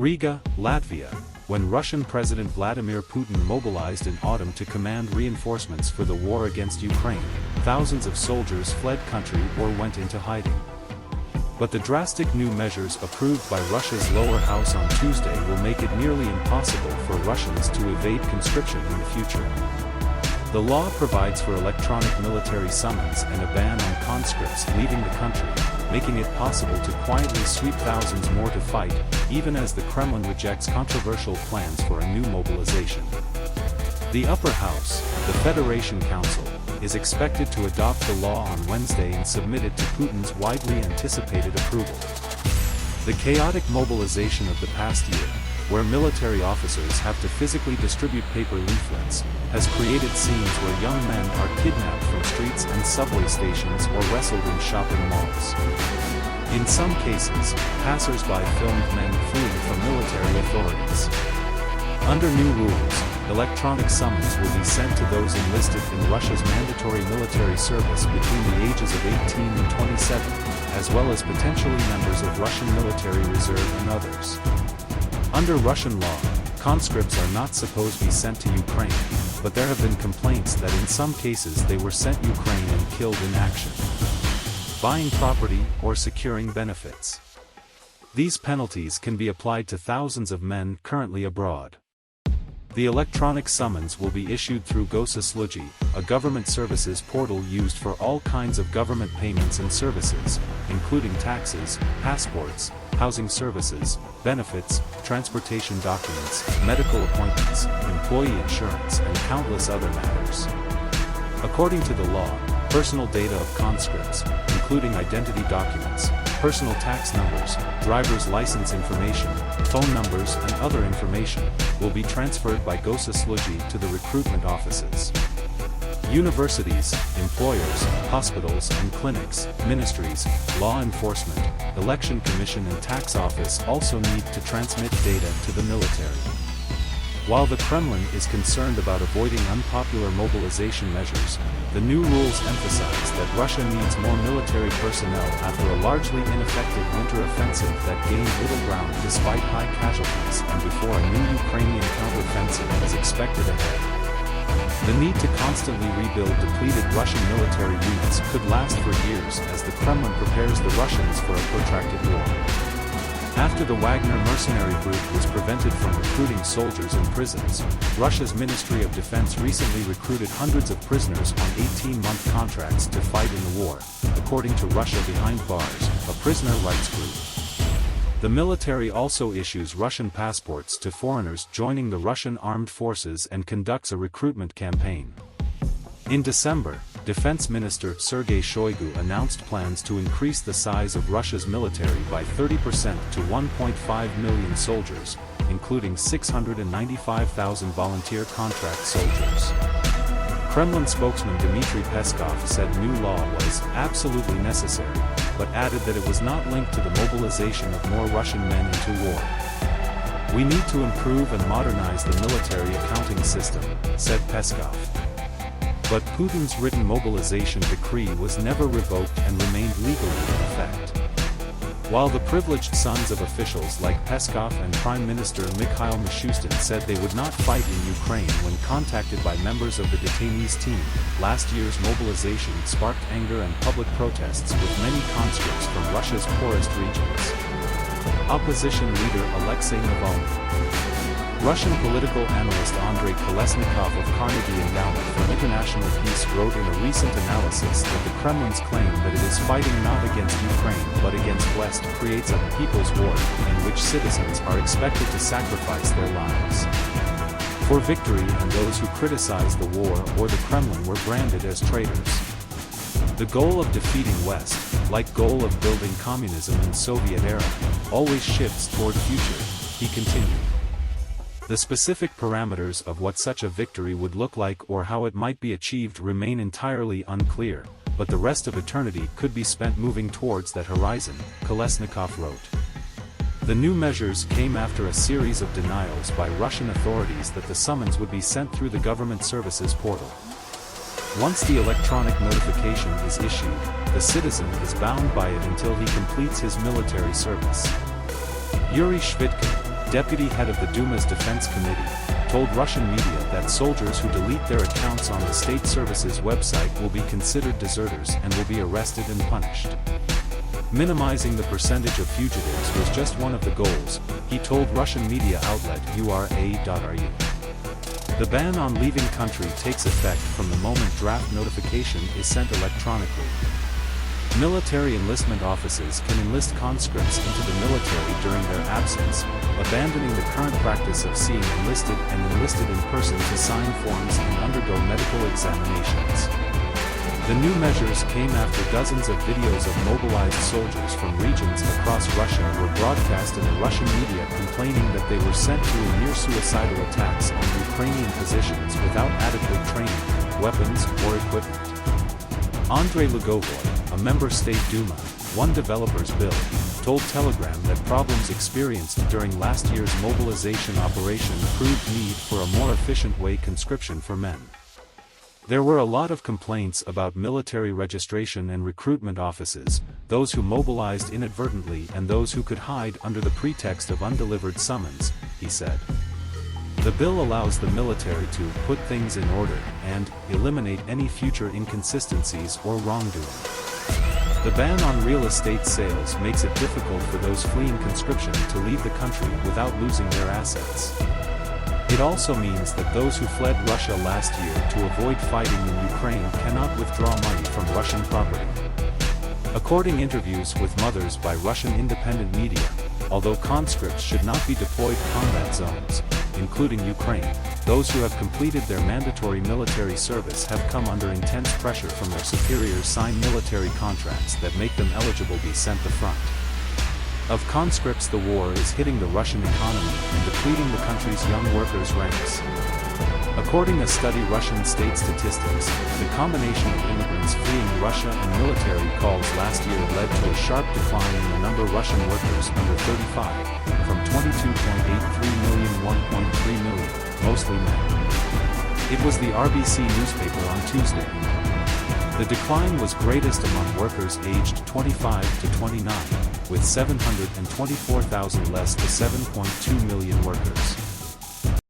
Riga, Latvia, when Russian President Vladimir Putin mobilized in autumn to command reinforcements for the war against Ukraine, thousands of soldiers fled country or went into hiding. But the drastic new measures approved by Russia's lower house on Tuesday will make it nearly impossible for Russians to evade conscription in the future. The law provides for electronic military summons and a ban on conscripts leaving the country, making it possible to quietly sweep thousands more to fight, even as the Kremlin rejects controversial plans for a new mobilization. The upper house, the Federation Council, is expected to adopt the law on Wednesday and submit it to Putin's widely anticipated approval. The chaotic mobilization of the past year, where military officers have to physically distribute paper leaflets, has created scenes where young men are kidnapped from streets and subway stations or wrestled in shopping malls. In some cases, passers-by filmed men fleeing from military authorities. Under new rules, electronic summons will be sent to those enlisted in Russia's mandatory military service between the ages of 18 and 27, as well as potentially members of Russian military reserve and others. Under Russian law, conscripts are not supposed to be sent to Ukraine, but there have been complaints that in some cases they were sent Ukraine and killed in action, buying property or securing benefits. These penalties can be applied to thousands of men currently abroad. The electronic summons will be issued through Gosuslugi, a government services portal used for all kinds of government payments and services, including taxes, passports, housing services, benefits, transportation documents, medical appointments, employee insurance and countless other matters. According to the law, personal data of conscripts, including identity documents, personal tax numbers, driver's license information, phone numbers and other information, will be transferred by Gosuslugi to the recruitment offices. Universities, employers, hospitals and clinics, ministries, law enforcement, election commission and tax office also need to transmit data to the military. While the Kremlin is concerned about avoiding unpopular mobilization measures, the new rules emphasize that Russia needs more military personnel after a largely ineffective winter offensive that gained little ground despite high casualties and before a new Ukrainian counteroffensive is expected ahead. The need to constantly rebuild depleted Russian military units could last for years as the Kremlin prepares the Russians for a protracted war. After the Wagner mercenary group was prevented from recruiting soldiers in prisons, Russia's Ministry of Defense recently recruited hundreds of prisoners on 18-month contracts to fight in the war, according to Russia Behind Bars, a prisoner rights group. The military also issues Russian passports to foreigners joining the Russian armed forces and conducts a recruitment campaign. In December, Defense Minister Sergei Shoigu announced plans to increase the size of Russia's military by 30% to 1.5 million soldiers, including 695,000 volunteer contract soldiers. Kremlin spokesman Dmitry Peskov said new law was absolutely necessary, but added that it was not linked to the mobilization of more Russian men into war. "We need to improve and modernize the military accounting system," said Peskov. But Putin's written mobilization decree was never revoked and remained legally in effect. While the privileged sons of officials like Peskov and Prime Minister Mikhail Mishustin said they would not fight in Ukraine when contacted by members of the detainees team, last year's mobilization sparked anger and public protests with many conscripts from Russia's poorest regions. Opposition leader Alexei Navalny. Russian political analyst Andrei Kolesnikov of Carnegie Endowment for International Peace wrote in a recent analysis that the Kremlin's claim that it is fighting not against Ukraine but against West creates a people's war, in which citizens are expected to sacrifice their lives for victory, and those who criticize the war or the Kremlin were branded as traitors. The goal of defeating West, like goal of building communism in Soviet era, always shifts toward future, he continued. The specific parameters of what such a victory would look like or how it might be achieved remain entirely unclear, but the rest of eternity could be spent moving towards that horizon, Kolesnikov wrote. The new measures came after a series of denials by Russian authorities that the summons would be sent through the government services portal. Once the electronic notification is issued, the citizen is bound by it until he completes his military service. Yuri Shvidkin, deputy head of the Duma's Defense Committee, told Russian media that soldiers who delete their accounts on the state services website will be considered deserters and will be arrested and punished. Minimizing the percentage of fugitives was just one of the goals, he told Russian media outlet URA.ru. The ban on leaving country takes effect from the moment draft notification is sent electronically. Military enlistment offices can enlist conscripts into the military during their absence, abandoning the current practice of seeing enlisted and enlisted in person to sign forms and undergo medical examinations. The new measures came after dozens of videos of mobilized soldiers from regions across Russia were broadcast in the Russian media complaining that they were sent to near-suicidal attacks on Ukrainian positions without adequate training, weapons, or equipment. Andrei Lugovoy, a member state Duma, one developer's bill, told Telegram that problems experienced during last year's mobilization operation proved need for a more efficient way conscription for men. There were a lot of complaints about military registration and recruitment offices, those who mobilized inadvertently and those who could hide under the pretext of undelivered summons, he said. The bill allows the military to put things in order and eliminate any future inconsistencies or wrongdoing. The ban on real estate sales makes it difficult for those fleeing conscription to leave the country without losing their assets. It also means that those who fled Russia last year to avoid fighting in Ukraine cannot withdraw money from Russian property. According to interviews with mothers by Russian independent media, although conscripts should not be deployed to combat zones, including Ukraine, those who have completed their mandatory military service have come under intense pressure from their superiors sign military contracts that make them eligible to be sent to front. Of conscripts, the war is hitting the Russian economy and depleting the country's young workers' ranks. According to study Russian state statistics, the combination of immigrants fleeing Russia and military calls last year led to a sharp decline in the number of Russian workers under 35, from 22.83 million to 1.3 million, mostly men. It was the RBC newspaper on Tuesday. The decline was greatest among workers aged 25 to 29, with 724,000 less to 7.2 million workers.